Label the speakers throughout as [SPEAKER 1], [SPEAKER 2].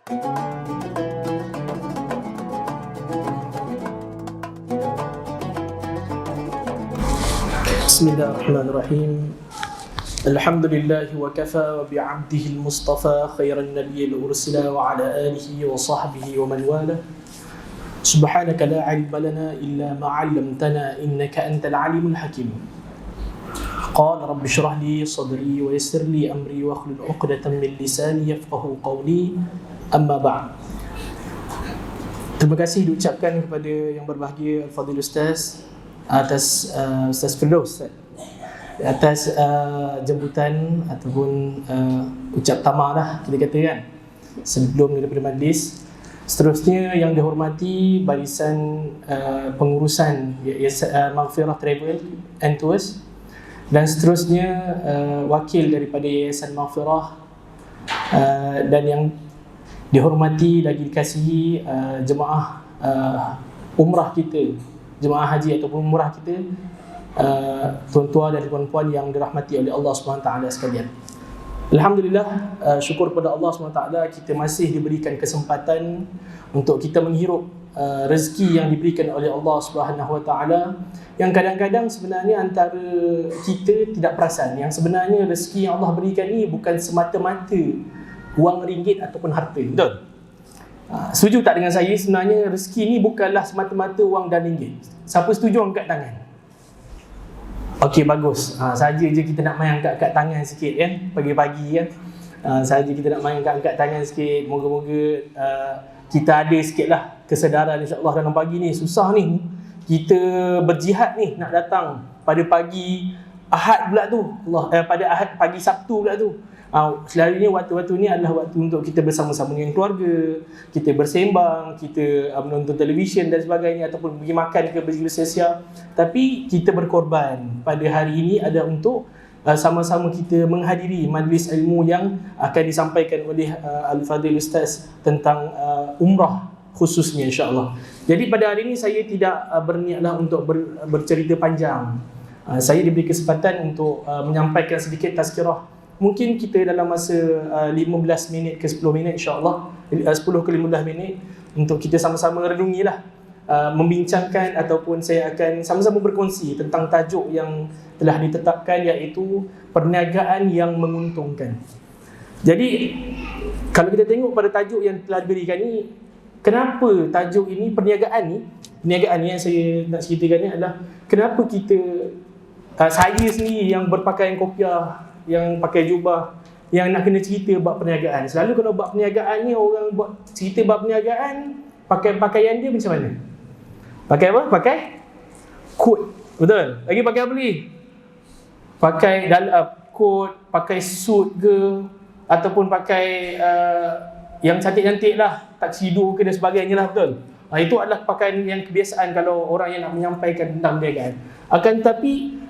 [SPEAKER 1] Bismillahirrahmanirrahim. Alhamdulillah wa kafa wa bi'abdihi al-mustafa khairan nabiyil ursila wa ala alihi wa sahbihi wa man wala. Subhanaka la ilma lana illa ma 'allamtana innaka antal alimul hakim. Qala rabbi shrah li sadri wa yassir li amri wa hlul 'uqdatam min lisani yafqahu qawli. Amma ba'd. Terima kasih diucapkan kepada yang berbahagia Al-Fadhil Ustaz atas Ustaz Firdaus atas jemputan ataupun ucap tamah lah kita kata kan sebelum daripada majlis. Seterusnya yang dihormati barisan pengurusan Maghfirah Travel and Tours, dan seterusnya wakil daripada Yayasan Maghfirah, dan yang dihormati lagi dikasihi jemaah umrah kita, jemaah haji ataupun umrah kita, tuan-tuan dan puan-puan yang dirahmati oleh Allah SWT sekalian. Alhamdulillah, syukur kepada Allah SWT kita masih diberikan kesempatan untuk kita menghirup rezeki yang diberikan oleh Allah SWT, yang kadang-kadang sebenarnya antara kita tidak perasan yang sebenarnya rezeki yang Allah berikan ni bukan semata-mata wang ringgit ataupun harta. Betul? Setuju tak dengan saya? Sebenarnya rezeki ni bukanlah semata-mata wang dan ringgit. Siapa setuju angkat tangan? Okey, bagus. Saja je kita nak main angkat-angkat tangan sikit kan, pagi-pagi kan. Saja kita nak main angkat-angkat tangan sikit. Moga-moga kita ada sikitlah kesedaran insya-Allah dalam pagi ni. Susah ni kita berjihad ni nak datang pada pagi Ahad pula tu. Pada Ahad pagi Sabtu pula tu. Selalunya waktu-waktu ni adalah waktu untuk kita bersama-sama dengan keluarga, kita bersembang, kita menonton televisyen dan sebagainya, ataupun pergi makan ke bersia-sia. Tapi kita berkorban pada hari ini ada untuk sama-sama kita menghadiri majlis ilmu yang akan disampaikan oleh Al-Fadhil Ustaz tentang umrah khususnya insya-Allah. Jadi pada hari ini saya tidak berniatlah untuk bercerita panjang. Saya diberi kesempatan untuk menyampaikan sedikit tazkirah. Mungkin kita dalam masa 15 minit ke 10 minit insya-Allah, 10 ke 15 minit untuk kita sama-sama renungilah, membincangkan ataupun saya akan sama-sama berkongsi tentang tajuk yang telah ditetapkan, iaitu perniagaan yang menguntungkan. Jadi kalau kita tengok pada tajuk yang telah diberikan ni, kenapa tajuk ini perniagaan ni yang saya nak ceritakan ni adalah kenapa kita saya sendiri yang berpakaian kopiah, yang pakai jubah, yang nak kena cerita bab perniagaan. Selalu kalau bab perniagaan ni, orang buat cerita bab perniagaan, pakaian dia macam mana? Pakai apa? Pakai coat. Betul? Lagi pakai apa lagi? Pakai coat, pakai suit ke, ataupun pakai yang cantik-cantik lah, tuxedo ke dan sebagainya lah. Betul? Itu adalah pakaian yang kebiasaan kalau orang yang nak menyampaikan tentang perniagaan. Akan tetapi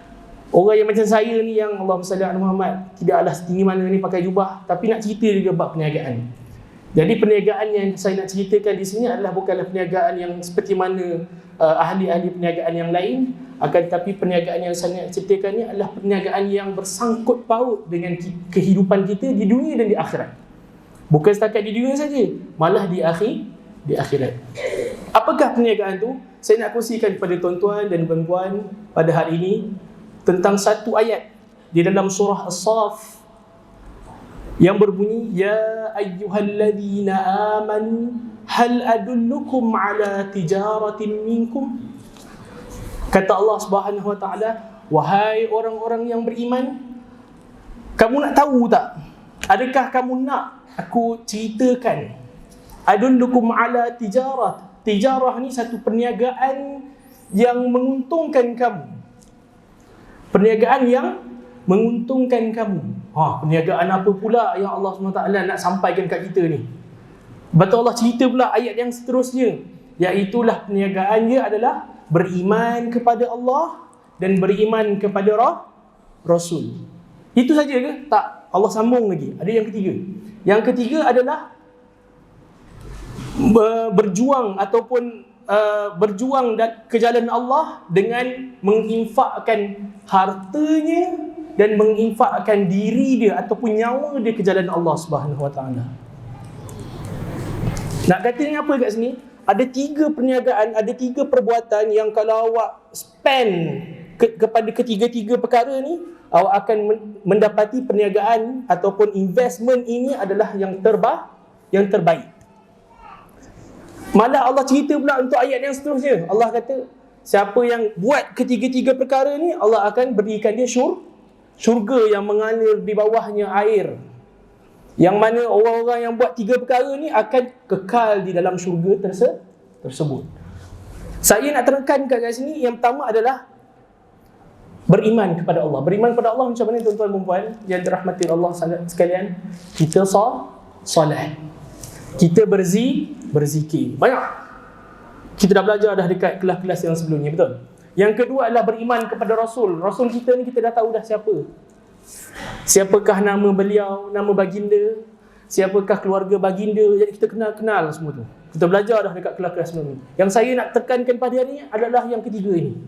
[SPEAKER 1] orang yang macam saya ni, yang Allahumma salli ala Muhammad, tidaklah setinggi mana ni pakai jubah, tapi nak cerita juga bab perniagaan. Jadi perniagaan yang saya nak ceritakan di sini adalah bukanlah perniagaan yang seperti mana ahli-ahli perniagaan yang lain, akan tetapi perniagaan yang saya nak ceritakan ni adalah perniagaan yang bersangkut paut dengan kehidupan kita di dunia dan di akhirat. Bukan setakat di dunia saja, malah di akhirat. Apakah perniagaan tu? Saya nak kongsikan kepada tuan-tuan dan puan-puan pada hari ini tentang satu ayat di dalam surah As-Saff yang berbunyi, ya ayyuhalladzina amanu hal adullukum ala tijaratin minkum. Kata Allah Subhanahu wa taala, wahai orang-orang yang beriman, kamu nak tahu tak? Adakah kamu nak aku ceritakan adullukum ala tijarah? Tijarah ni satu perniagaan yang menguntungkan kamu. Perniagaan yang menguntungkan kamu. Perniagaan apa pula yang Allah SWT nak sampaikan kat kita ni? Betul, Allah cerita pula ayat yang seterusnya, iaitulah perniagaannya adalah beriman kepada Allah dan beriman kepada Rasul. Itu saja ke? Tak, Allah sambung lagi. Ada yang ketiga. Yang ketiga adalah berjuang ataupun berjuang ke jalan Allah dengan menginfakkan hartanya dan menginfakkan diri dia ataupun nyawa dia ke jalan Allah Subhanahu Wa Taala. Nak katanya apa kat sini? Ada 3 perniagaan, ada 3 perbuatan yang kalau awak spend kepada ketiga-tiga perkara ni, awak akan mendapati perniagaan ataupun investment ini adalah yang terbaik. Malah Allah cerita pula untuk ayat yang seterusnya. Allah kata, siapa yang buat ketiga-tiga perkara ni, Allah akan berikan dia syurga yang mengalir di bawahnya air. Yang mana orang-orang yang buat 3 perkara ni akan kekal di dalam syurga tersebut. Saya nak terangkan kat sini, yang pertama adalah beriman kepada Allah. Beriman kepada Allah macam mana tuan-tuan dan puan yang dirahmati Allah sekalian? Kita solat. Kita berzikir. Banyak. Kita dah belajar dah dekat kelas-kelas yang sebelumnya, betul? Yang kedua adalah beriman kepada Rasul. Rasul kita ni kita dah tahu dah siapa. Siapakah nama beliau, nama baginda, siapakah keluarga baginda. Jadi kita kenal semua tu. Kita belajar dah dekat kelas-kelas sebelum ni. Yang saya nak tekankan pada hari ni adalah yang ketiga ini.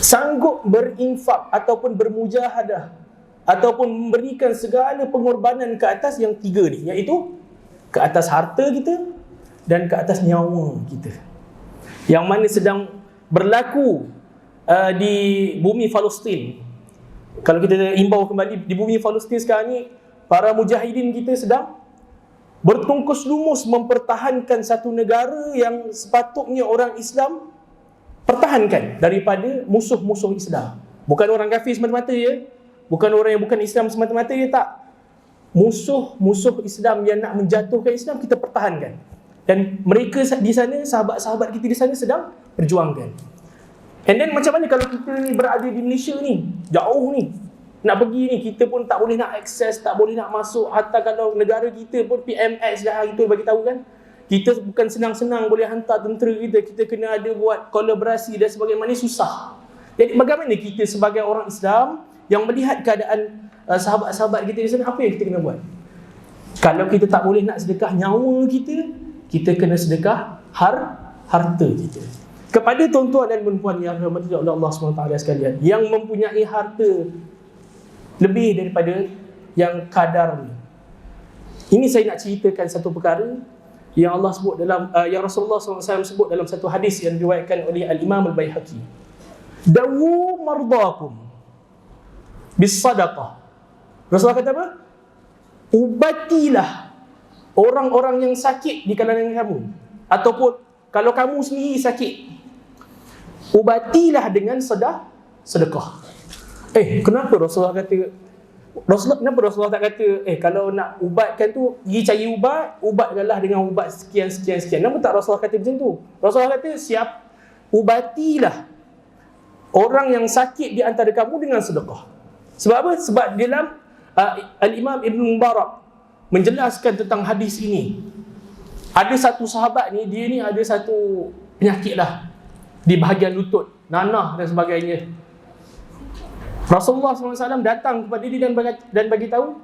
[SPEAKER 1] Sanggup berinfak ataupun bermujahadah ataupun memberikan segala pengorbanan ke atas yang 3 ni, iaitu ke atas harta kita dan ke atas nyawa kita, yang mana sedang berlaku di bumi Palestin. Kalau kita imbau kembali, di bumi Palestin sekarang ni, para mujahidin kita sedang bertungkus lumus mempertahankan satu negara yang sepatutnya orang Islam pertahankan daripada musuh-musuh Islam. Bukan orang kafir semata-mata ya, bukan orang yang bukan Islam semata-mata ya, tak. Musuh-musuh Islam yang nak menjatuhkan Islam, kita pertahankan. Dan mereka di sana, sahabat-sahabat kita di sana sedang perjuangkan. And then macam mana kalau kita ni berada di Malaysia ni, jauh ni, nak pergi ni, kita pun tak boleh nak akses, tak boleh nak masuk. Hatta kalau negara kita pun PMX dah hari tu bagi tahu kan, kita bukan senang-senang boleh hantar tentera kita kena ada buat kolaborasi dan sebagainya, mana susah. Jadi bagaimana kita sebagai orang Islam yang melihat keadaan sahabat-sahabat kita di sana, apa yang kita kena buat? Kalau kita tak boleh nak sedekah nyawa kita kena sedekah harta kita. Kepada tuan-tuan dan puan-puan yang dirahmati oleh Allah SWT sekalian, yang mempunyai harta lebih daripada yang kadar ni, ini saya nak ceritakan satu perkara yang Allah sebut dalam yang Rasulullah SAW sebut dalam satu hadis yang diriwayatkan oleh Al-Imam Al-Baihaqi. Dawu mardakum bis-sadaqah. Rasulullah kata apa? Ubatilah orang-orang yang sakit di kalangan kamu, ataupun kalau kamu sendiri sakit, ubatilah dengan sedekah. Kenapa Rasulullah tak kata kalau nak ubatkan tu pergi cari ubat adalah dengan ubat sekian. Kenapa tak Rasulullah kata macam tu? Rasulullah kata ubatilah orang yang sakit di antara kamu dengan sedekah. Sebab apa? Sebab dalam Al-Imam Ibn Mubarak menjelaskan tentang hadis ini, ada satu sahabat ni, dia ni ada satu penyakit lah di bahagian lutut, nanah dan sebagainya. Rasulullah SAW datang kepada dia dan bagi tahu,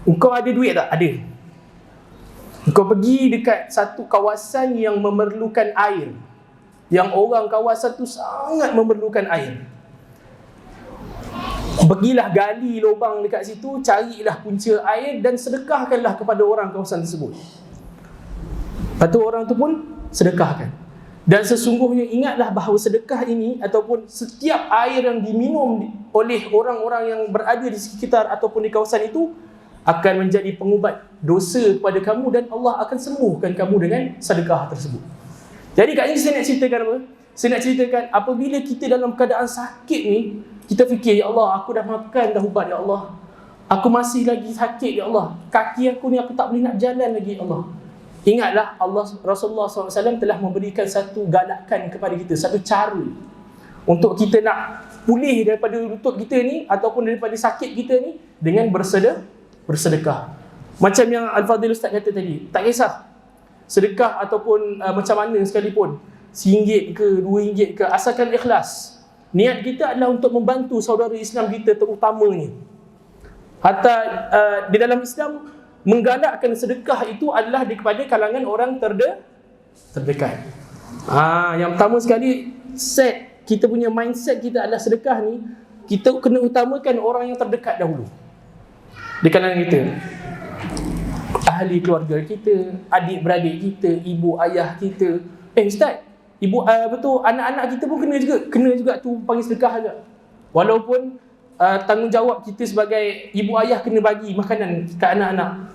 [SPEAKER 1] engkau ada duit tak? Ada. Engkau pergi dekat satu kawasan yang memerlukan air, yang orang kawasan tu sangat memerlukan air. Pergilah gali lubang dekat situ, carilah punca air dan sedekahkanlah kepada orang kawasan tersebut. Lepas tu orang tu pun sedekahkan. Dan sesungguhnya ingatlah bahawa sedekah ini ataupun setiap air yang diminum oleh orang-orang yang berada di sekitar ataupun di kawasan itu akan menjadi pengubat dosa kepada kamu, dan Allah akan sembuhkan kamu dengan sedekah tersebut. Jadi kat sini saya nak ceritakan apa? Saya nak ceritakan apabila kita dalam keadaan sakit ni, kita fikir, ya Allah, aku dah makan dah ubat, ya Allah, aku masih lagi sakit, ya Allah, kaki aku ni aku tak boleh nak jalan lagi, ya Allah. Ingatlah Rasulullah SAW telah memberikan satu galakan kepada kita, satu cara untuk kita nak pulih daripada lutut kita ni ataupun daripada sakit kita ni dengan bersedekah. Macam yang Al-Fadhil Ustaz kata tadi, tak kisah sedekah ataupun macam mana sekalipun, RM1 ke RM2 ke, asalkan ikhlas. Niat kita adalah untuk membantu saudara Islam kita terutamanya. Hatta di dalam Islam, menggalakkan sedekah itu adalah kepada kalangan orang terdekat. Yang pertama sekali, kita punya mindset kita adalah sedekah ni, kita kena utamakan orang yang terdekat dahulu di kalangan kita. ahli keluarga kita, adik-beradik kita, ibu ayah kita. Ustaz, betul, anak-anak kita pun kena juga tu panggil sedekah juga. Walaupun tanggungjawab kita sebagai ibu ayah kena bagi makanan ke anak-anak,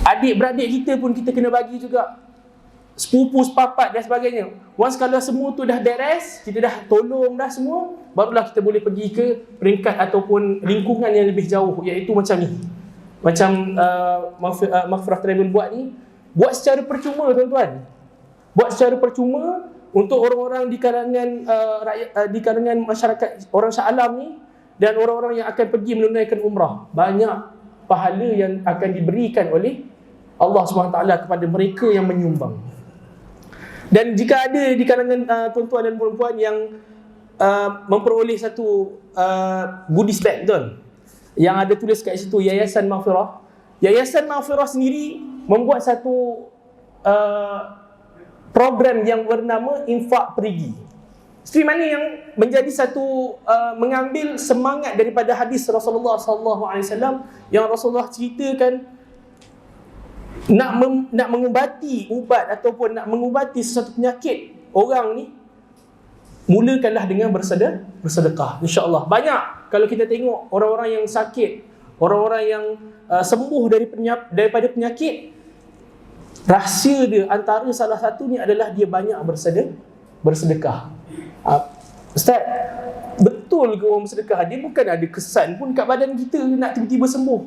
[SPEAKER 1] adik-beradik kita pun kita kena bagi juga, sepupu, sepapat dan sebagainya. Once kalau semua tu dah beres, kita dah tolong dah semua, barulah kita boleh pergi ke peringkat ataupun lingkungan yang lebih jauh, iaitu macam ni. Macam Maghfirah Travel buat ni, buat secara percuma tuan-tuan. Buat secara percuma untuk orang-orang di kalangan di kalangan masyarakat orang Shah Alam ni, dan orang-orang yang akan pergi menunaikan umrah. Banyak pahala yang akan diberikan oleh Allah SWT kepada mereka yang menyumbang. Dan jika ada di kalangan tuan-tuan dan puan-puan yang memperoleh satu goodies bag, betul, yang ada tulis kat situ Yayasan Maghfirah. Yayasan Maghfirah sendiri membuat satu program yang bernama Infak Perigi. Seperti mana yang menjadi satu mengambil semangat daripada hadis Rasulullah SAW yang Rasulullah ceritakan, nak mengubati ubat ataupun nak mengubati sesuatu penyakit orang ni, mulakanlah dengan bersedekah. InsyaAllah banyak kalau kita tengok orang-orang yang sakit, orang-orang yang sembuh daripada penyakit, rahsia dia antara salah satunya adalah dia banyak bersedekah. Ustaz, betul ke orang bersedekah? Dia bukan ada kesan pun kat badan kita nak tiba-tiba sembuh.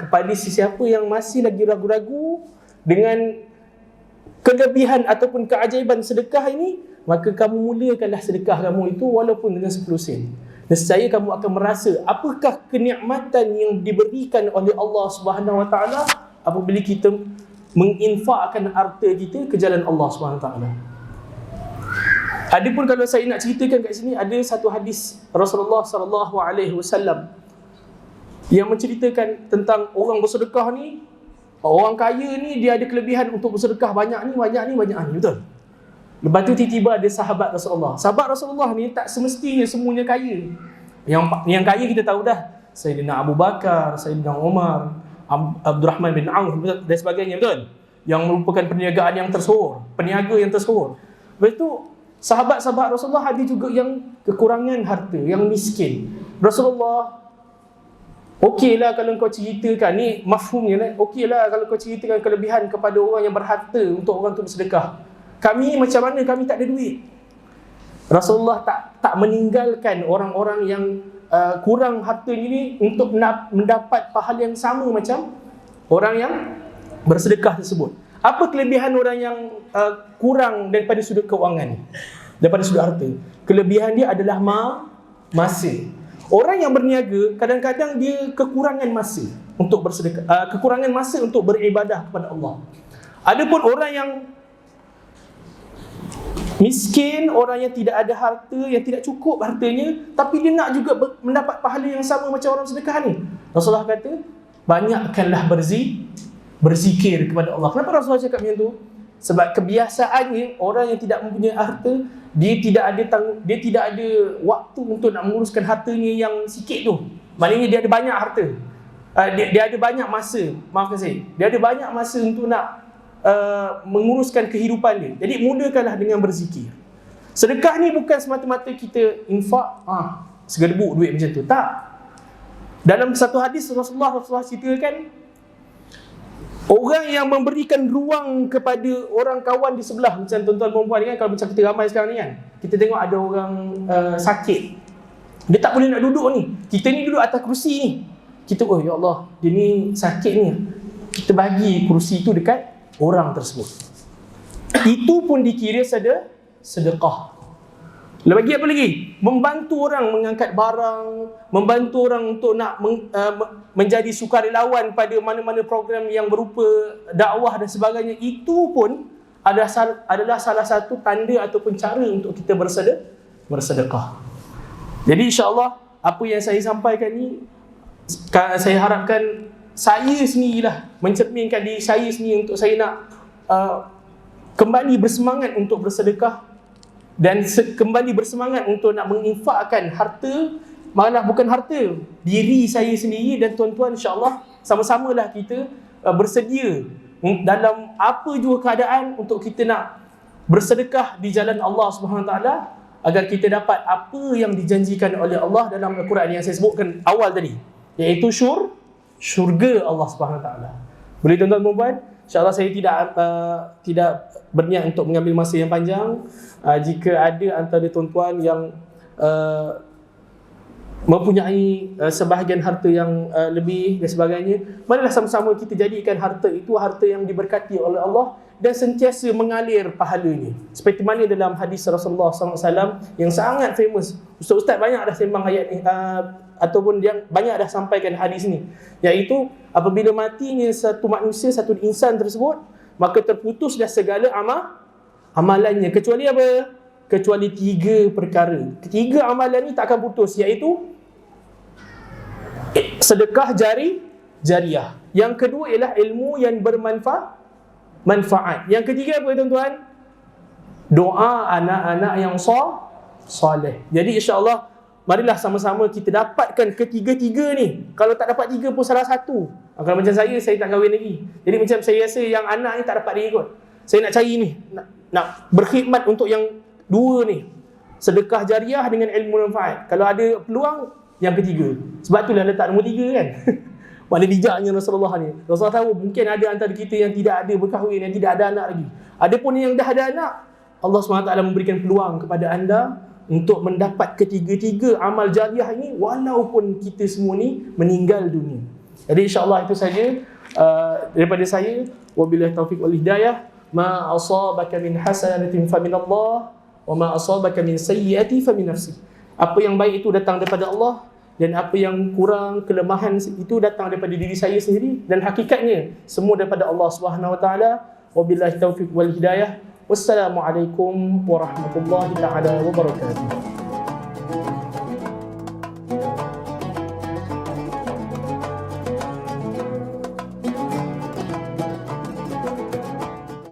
[SPEAKER 1] Kepada sesiapa yang masih lagi ragu-ragu dengan kelebihan ataupun keajaiban sedekah ini, maka kamu mulakanlah sedekah kamu itu walaupun dengan 10 sen. Nescaya kamu akan merasa apakah kenikmatan yang diberikan oleh Allah Subhanahu Wa Taala apabila kita menginfakkan harta kita ke jalan Allah Subhanahu Wa Taala. Adapun kalau saya nak ceritakan kat sini, ada satu hadis Rasulullah sallallahu alaihi wasallam yang menceritakan tentang orang bersedekah ni. Orang kaya ni dia ada kelebihan untuk bersedekah banyak ni, betul. Lepas tu tiba-tiba ada sahabat Rasulullah. Sahabat Rasulullah ni tak semestinya semuanya kaya. Yang kaya kita tahu dah, Sayyidina Abu Bakar, Sayyidina Umar, Abdurrahman bin Auf dan sebagainya, betul. Yang merupakan perniagaan yang tersohor, peniaga yang tersohor. Lepas tu sahabat-sahabat Rasulullah ada juga yang kekurangan harta, yang miskin. Rasulullah, okeylah kalau kau ceritakan, ni mafhumnya lah, okeylah kalau kau ceritakan kelebihan kepada orang yang berharta untuk orang tu bersedekah. Kami macam mana, kami tak ada duit. Rasulullah tak meninggalkan orang-orang yang kurang harta ini untuk mendapat pahala yang sama macam orang yang bersedekah tersebut. Apa kelebihan orang yang kurang daripada sudut keuangan, daripada sudut harta? Kelebihan dia adalah masa. Orang yang berniaga kadang-kadang dia kekurangan masa untuk bersedekah, kekurangan masa untuk beribadah kepada Allah. Adapun orang yang miskin, orang yang tidak ada harta, yang tidak cukup hartanya, tapi dia nak juga mendapat pahala yang sama macam orang sedekah ni, Rasulullah kata, banyakkanlah berzikir kepada Allah. Kenapa Rasulullah cakap macam tu? Sebab kebiasaannya orang yang tidak mempunyai harta, dia tidak ada waktu untuk nak menguruskan hartanya yang sikit tu. Maknanya dia ada banyak harta, dia ada banyak masa, maafkan saya, dia ada banyak masa untuk nak menguruskan kehidupan dia. Jadi mudahkanlah dengan berzikir. Sedekah ni bukan semata-mata kita infak segerbuk duit macam tu, tak. Dalam satu hadis Rasulullah ceritakan, orang yang memberikan ruang kepada orang kawan di sebelah, macam tuan-tuan perempuan ni kan, kalau macam kita ramai sekarang ni kan, kita tengok ada orang sakit, dia tak boleh nak duduk ni, kita ni duduk atas kerusi ni, kita, oh ya Allah, dia ni sakit ni, kita bagi kerusi tu dekat orang tersebut. Itu pun dikira sedekah. Lagi apa lagi? Membantu orang mengangkat barang, membantu orang untuk nak menjadi sukarelawan pada mana-mana program yang berupa dakwah dan sebagainya. Itu pun adalah salah satu tanda ataupun cara untuk kita bersedekah. Jadi insya-Allah apa yang saya sampaikan ni, saya harapkan saya sendirilah mencerminkan diri saya sendiri untuk saya nak kembali bersemangat untuk bersedekah dan kembali bersemangat untuk nak menginfakkan harta, malah bukan harta, diri saya sendiri dan tuan-tuan insya-Allah sama-samalah kita bersedia dalam apa juga keadaan untuk kita nak bersedekah di jalan Allah Subhanahu Wa Taala agar kita dapat apa yang dijanjikan oleh Allah dalam Al-Quran yang saya sebutkan awal tadi, iaitu syurga Allah Subhanahu Wa Taala. Boleh tuan-tuan dan puan? InsyaAllah saya tidak berniat untuk mengambil masa yang panjang. Jika ada antara tuan-tuan yang mempunyai sebahagian harta yang lebih dan sebagainya, marilah sama-sama kita jadikan harta itu harta yang diberkati oleh Allah dan sentiasa mengalir pahalanya. Seperti mana dalam hadis Rasulullah SAW yang sangat famous. Ustaz-ustaz banyak dah sembang ayat ni, ataupun yang banyak dah sampaikan hadis ni, iaitu apabila matinya satu manusia, satu insan tersebut, maka terputuslah segala amalannya, kecuali apa? Kecuali 3 perkara. Ketiga amalan ni tak akan putus, iaitu sedekah jariah. Yang kedua ialah ilmu yang bermanfaat. Yang ketiga apa tuan-tuan? Doa anak-anak yang soleh. Jadi insya-Allah marilah sama-sama kita dapatkan ketiga-tiga ni. Kalau tak dapat 3 pun salah satu. Kalau macam saya tak kahwin lagi. Jadi macam saya rasa yang anak ni tak dapat lagi kot. Saya nak cari ni, nak berkhidmat untuk yang 2 ni. Sedekah jariah dengan ilmu manfaat. Kalau ada peluang, yang ketiga. Sebab itulah letak nombor 3 kan. Mana bijaknya Rasulullah ni. Rasulullah tahu mungkin ada antara kita yang tidak ada berkahwin, yang tidak ada anak lagi. Adapun yang dah ada anak, Allah SWT memberikan peluang kepada anda untuk mendapat ketiga-tiga amal jariah ini walaupun kita semua ni meninggal dunia. Jadi insya-Allah itu saja daripada saya. Wabillahi taufiq wal hidayah. Ma asabaka min hasanatin fa min Allah wa ma asabaka min sayyi'ati fa min nafsik. Apa yang baik itu datang daripada Allah dan apa yang kurang, kelemahan itu datang daripada diri saya sendiri, dan hakikatnya semua daripada Allah Subhanahu Wa Taala. Wabillahi taufiq wal hidayah. Wassalamualaikum warahmatullahi taala wabarakatuh.